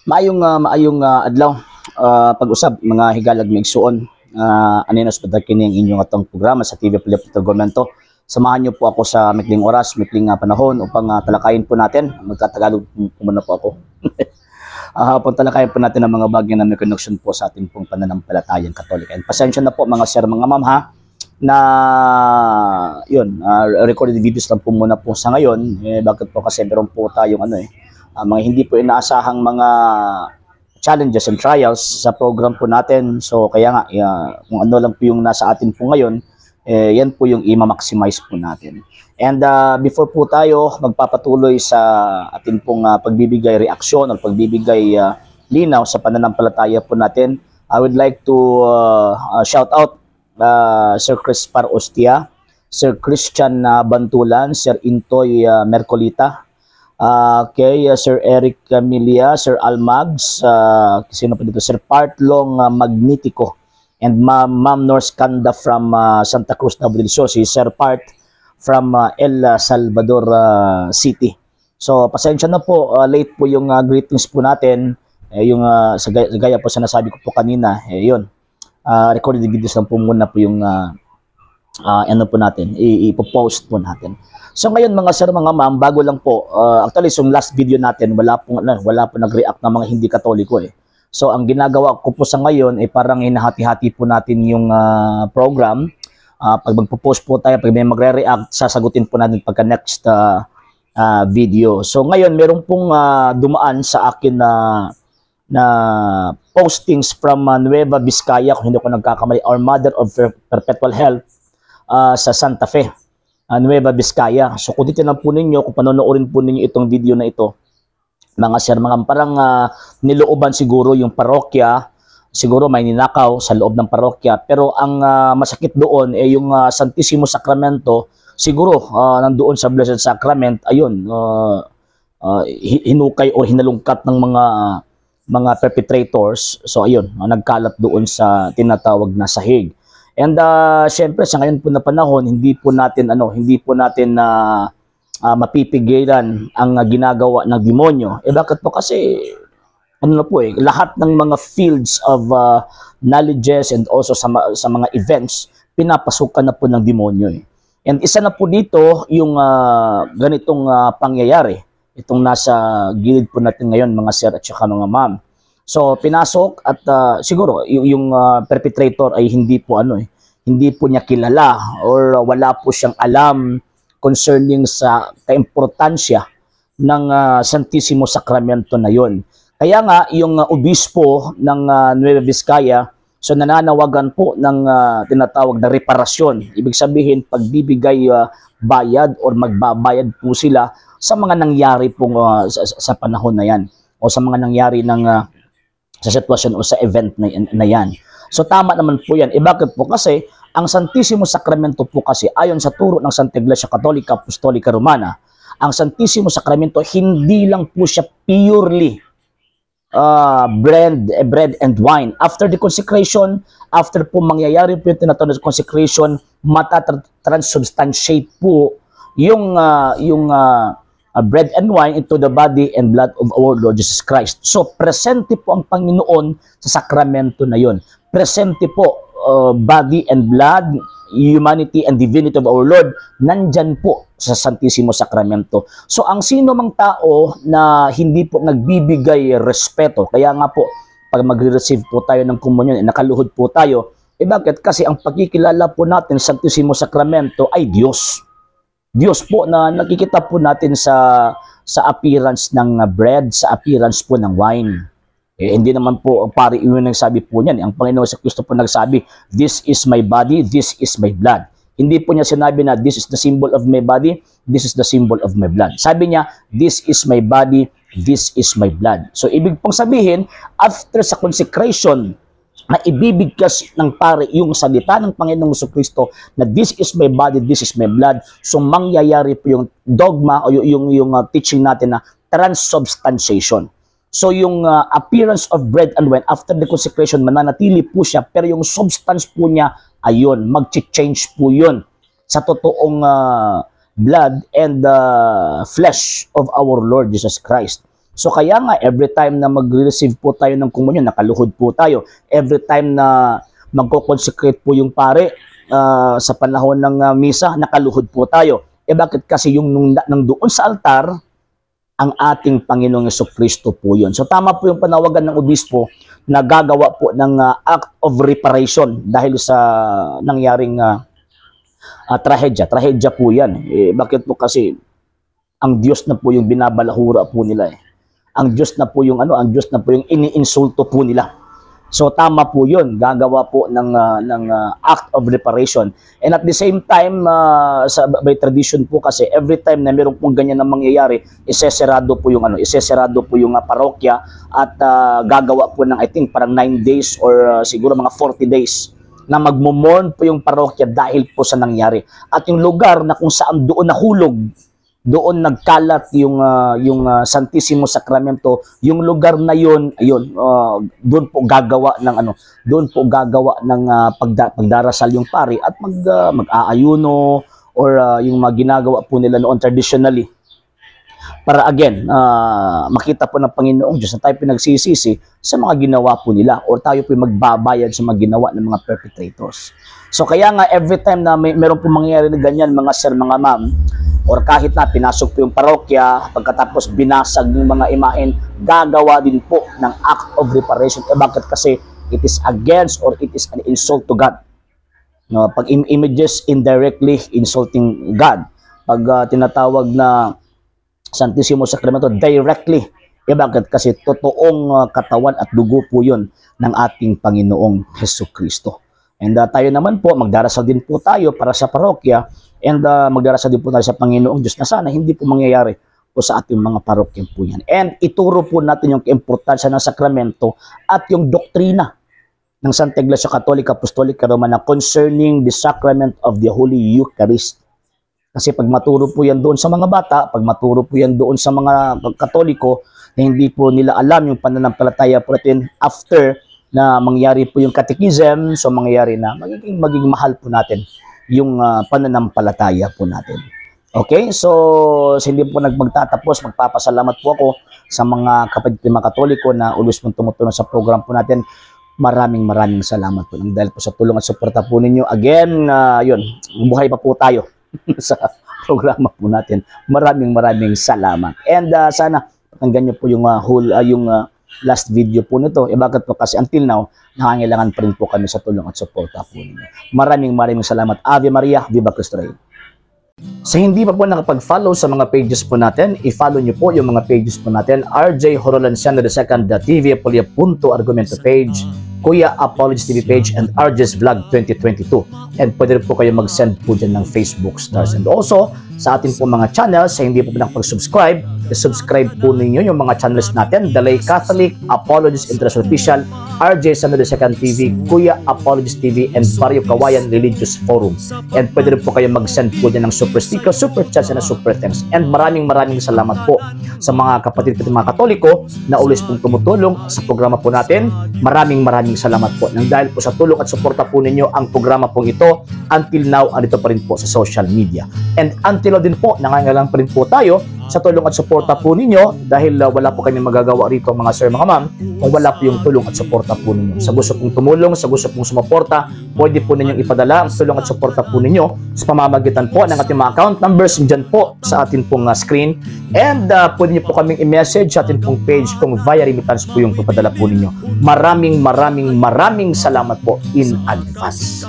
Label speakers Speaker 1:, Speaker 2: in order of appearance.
Speaker 1: Maayong adlaw, pag-usab mga higalag maigsuon. Aninos pa kini ang inyong atong programa sa TV Pilipino Gomento. Samahan niyo po ako sa mikling oras, mikling panahon upang talakayin po natin. Magtatagalog po muna po ako. Talakayin po natin ang mga bagay na may connection po sa ating pong pananampalatayang Katolik. And pasensya na po mga sir, mga ma'am ha, na yun, recorded videos lang po muna po sa ngayon. Bakit po? Kasi meron po tayong mga hindi po inaasahang mga challenges and trials sa program po natin. So kaya nga, kung ano lang po yung nasa atin po ngayon, yan po yung i-maximize po natin. And before po tayo magpapatuloy sa atin pong pagbibigay reaksyon o pagbibigay linaw sa pananampalataya po natin, I would like to shout out Sir Chris Parostia, Sir Christian Bantulan, Sir Intoy Mercolita, Sir Eric Camilia, Sir Almags, sino pa dito? Sir Partlong Magnitico, and Ma'am North Kanda from Santa Cruz, Davao del Sur, si Sir Part from El Salvador City. So pasensya na po, late po yung greetings po natin, yung sa gaya po sa nasabi ko po kanina, yun. Recorded videos lang po muna po yung ano po natin, ipopost po natin. So ngayon mga sir, mga ma'am, bago lang po, actually yung last video natin, wala po nag-react ng mga hindi Katoliko eh. So ang ginagawa ko po sa ngayon ay parang hinahati-hati po natin yung program. Pag magpo-post po tayo, pag may magre-react, sasagutin po natin pagka next video. So ngayon, meron pong dumaan sa akin na postings from Nueva Vizcaya, kung hindi ko nagkakamali, Our Mother of Perpetual Health sa Santa Fe, Nueva Vizcaya. So kung titignan po ninyo, kung panonoorin po ninyo itong video na ito, mga sir, mga parang nilooban siguro yung parokya, siguro may ninakaw sa loob ng parokya, pero ang masakit doon ay yung Santissimo Sacramento, siguro nandoon sa Blessed Sacrament, ayun, hinukay o hinalungkat ng mga perpetrators. So ayun, nagkalat doon sa tinatawag na sahig. And syempre sa ngayon po na panahon, hindi po natin mapipigilan ang ginagawa ng demonyo. Bakit po? Kasi lahat ng mga fields of knowledges and also sa mga events, pinapasukan na po ng demonyo eh. And isa na po dito yung ganitong pangyayari, itong nasa gilid po natin ngayon mga sir at saka mga ma'am. So pinasok at siguro yung perpetrator ay hindi po niya kilala or wala po siyang alam concerning sa kaimportansya ng Santissimo Sacramento na yon. Kaya nga yung obispo ng Nueva Vizcaya, so nananawagan po ng tinatawag na reparasyon. Ibig sabihin pagbibigay bayad or magbabayad po sila sa mga nangyari pong sa panahon na yan o sa mga nangyari sa sitwasyon o sa event na yan. So tama naman po yan. Bakit po? Kasi ang Santissimo Sacramento po kasi ayon sa turo ng Santa Iglesia Katolika Apostolica Romana, ang Santissimo Sacramento hindi lang po siya purely bread and wine. After the consecration, after po mangyayari po yung tinatawag na consecration, matatransubstantiate po yung bread and wine into the body and blood of our Lord Jesus Christ. So presente po ang Panginoon sa sakramento na yon. Presente po body and blood, humanity and divinity of our Lord, nandyan po sa Santissimo Sacramento. So ang sino mang tao na hindi po nagbibigay respeto, kaya nga po pag magre-receive po tayo ng komunyon, nakaluhod po tayo, bakit? Kasi ang pagkikilala po natin sa Santissimo Sacramento ay Diyos. Diyos po na nakikita po natin sa appearance ng bread, sa appearance po ng wine. Hindi naman po pari yung nagsabi po niyan. Ang Panginoon sa Kristo po nagsabi, this is my body, this is my blood. Hindi po niya sinabi na this is the symbol of my body, this is the symbol of my blood. Sabi niya, this is my body, this is my blood. So ibig pong sabihin, after sa consecration, na ibibigkas ng pare yung salita ng Panginoong Kristo na this is my body, this is my blood. So mangyayari po yung dogma o yung teaching natin na transubstantiation. So yung appearance of bread and wine after the consecration, mananatili po siya, pero yung substance po niya, ayun, mag-change po yun sa totoong blood and flesh of our Lord Jesus Christ. So kaya nga, every time na mag-receive po tayo ng komunyon, nakaluhod po tayo. Every time na magko-consecrate po yung pare sa panahon ng misa, nakaluhod po tayo. Bakit? Kasi yung nang doon sa altar, ang ating Panginoong Jesucristo po yun. So tama po yung panawagan ng obispo na gagawa po ng act of reparation dahil sa nangyaring trahedya. Trahedya po yan. Bakit po? Kasi ang Diyos na po yung binabalahura po nila. Ang Diyos na po yung ang Diyos na po yung iniinsulto po nila. So tama po 'yun, gagawa po ng act of reparation. And at the same time by tradition po kasi every time na meron pong ganyan na mangyayari, isesarado po yung parokya at gagawa po ng I think parang 9 days or siguro mga 40 days na magmo-mourn po yung parokya dahil po sa nangyari. At yung lugar na kung saan doon nahulog, doon nagkalat yung Santissimo Sacramento, yung lugar na yun, ayun, doon po gagawa ng pagdarasal yung pari at mag-aayuno or yung mga ginagawa po nila noon traditionally. Para again, makita po ng Panginoong Diyos na tayo pinagsisisi sa mga ginawa po nila or tayo po magbabayad sa mga ginawa ng mga perpetrators. So kaya nga every time na meron po mangyayari na ganyan, mga sir, mga ma'am, or kahit na pinasok po yung parokya, pagkatapos binasag yung mga imahen, gagawa din po ng act of reparation. Bakit? Kasi it is against or it is an insult to God. No, pag images indirectly insulting God. Pag tinatawag na Santissimo Sacramento directly. Bakit? Kasi totoong katawan at dugo po yun ng ating Panginoong Jesucristo. And tayo naman po, magdarasal din po tayo para sa parokya. And magdarasal din po tayo sa Panginoong Diyos na sana hindi po mangyayari po sa ating mga parokya po yan. And ituro po natin yung importansya ng sakramento at yung doktrina ng Santa Iglesia Catholic Apostolic Romana concerning the sacrament of the Holy Eucharist. Kasi pag maturo po yan doon sa mga bata, pag maturo po yan doon sa mga Katoliko, na hindi po nila alam yung pananampalataya po natin after na mangyari po yung catechism, so mangyayari na magiging mahal po natin yung pananampalataya po natin. Okay, so hindi po magtatapos, magpapasalamat po ako sa mga kapatid mga Katoliko na always pong tumutulong sa program po natin. Maraming salamat po dahil po sa tulong at suporta po ninyo. Again, yun, buhay pa po tayo sa programa po natin. Maraming salamat. And sana pakinggan niyo po yung last video po nito. Bakit po? Kasi until now, nangangailangan pa rin po kami sa tulong at suporta po ninyo. Maraming salamat. Ave Maria, Viva Cristo Rey. Sa hindi pa po nakapag-follow sa mga pages po natin, i-follow nyo po yung mga pages po natin. RJ Horolanciano II, TV Apolia Punto Argumento page, Kuya Apologies TV page, and RJ's Vlog 2022. And pwede rin po kayo mag-send po dyan ng Facebook stars. And also, sa ating po mga channels, sa hindi po nakapag-subscribe, i-subscribe po ninyo yung mga channels natin. The Lay Catholic, Apologies International Official, RJ Sano II TV, Kuya Apologies TV, and Barrio Kawayan Religious Forum. And pwede rin po kayo mag-send po dyan ng super sticker, super chats, and super thanks. And maraming salamat po sa mga kapatid at mga Katoliko na always pong tumutulong sa programa po natin. Maraming salamat po. Nang dahil po sa tulong at suporta po ninyo, ang programa po ito, until now, andito pa rin po sa social media. And until now din po, nangangailangan pa rin po tayo sa tulong at suporta po ninyo dahil wala po kami magagawa rito mga sir, mga ma'am, kung wala po yung tulong at suporta po ninyo. Sa gusto pong tumulong, sa gusto pong sumuporta, pwede po ninyong ipadala ang tulong at suporta po ninyo sa pamamagitan po ng ating mga account numbers dyan po sa ating pong screen. And pwede niyo po kaming i-message sa ating pong page kung via remittance po yung papadala po ninyo. Maraming salamat po in advance.